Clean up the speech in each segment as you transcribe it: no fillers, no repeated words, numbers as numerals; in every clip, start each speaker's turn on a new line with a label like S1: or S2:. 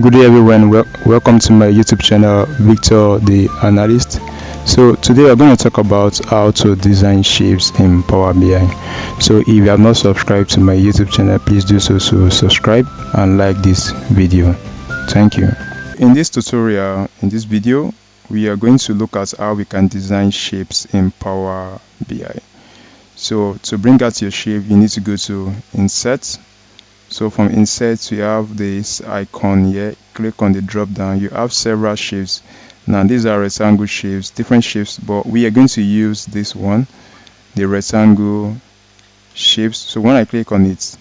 S1: Good day everyone, welcome to my YouTube channel, Victor the Analyst. So today we're going to talk about how to design shapes in Power BI. So if you have not subscribed to my YouTube channel, please do so, subscribe and like this video. Thank you. In this tutorial, in this video, we are going to look at how we can design shapes in Power BI. So to bring out your shape, you need to go to Insert. So from Insert, you have this icon here. Click on the drop down. You have several shapes. Now these are rectangle shapes, different shapes, but we are going to use this one, the rectangle shapes. So when I click on it,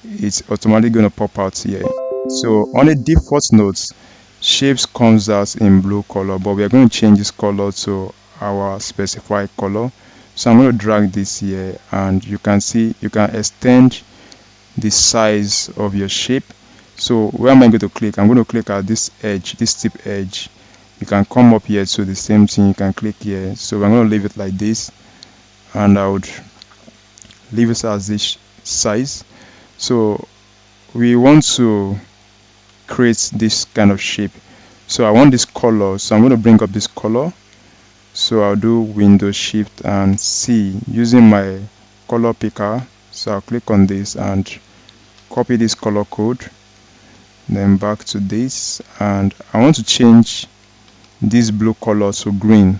S1: it's automatically going to pop out here. So on the default notes, shapes comes out in blue color, but we are going to change this color to our specified color. So I'm going to drag this here, and you can see you can extend the size of your shape. So where am I going to click? I'm going to click at this edge, this tip edge. You can come up here to the same thing. You can click here. So I'm going to leave it like this, and I would leave it as this size. So we want to create this kind of shape. So I want this color, so I'm going to bring up this color. So I'll do Windows Shift and C using my color picker. So I'll click on this and copy this color code, then back to this, and I want to change this blue color to green.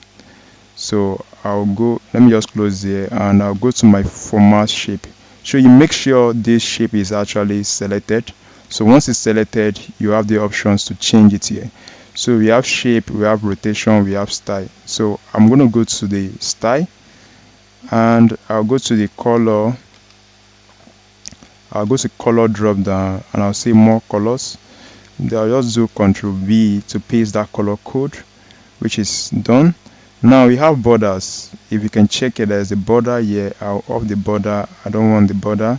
S1: So I'll go, let me just close here, and I'll go to my format shape. So you make sure this shape is actually selected. So once it's selected, you have the options to change it here. So we have shape, we have rotation, we have style. So I'm going to go to the style, and I'll go to the color. I'll go to color drop down, and I'll say more colors. Then I'll just do Ctrl V to paste that color code, which is done. Now we have borders. If you can check it, there's a border here. I'll off the border. I don't want the border,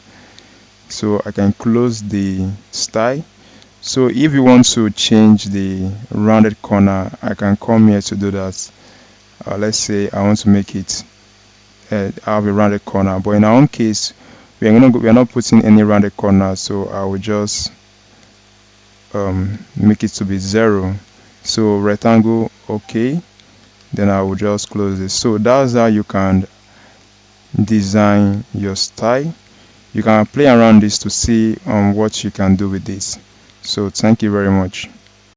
S1: so I can close the style. So if you want to change the rounded corner, I can come here to do that. Let's say I want to make it have a rounded corner, but in our own case, we are not putting any rounded corner, so I will just make it to be 0. So rectangle, okay, then I will just close this. So that's how you can design your style. You can play around this to see what you can do with this. So thank you very much.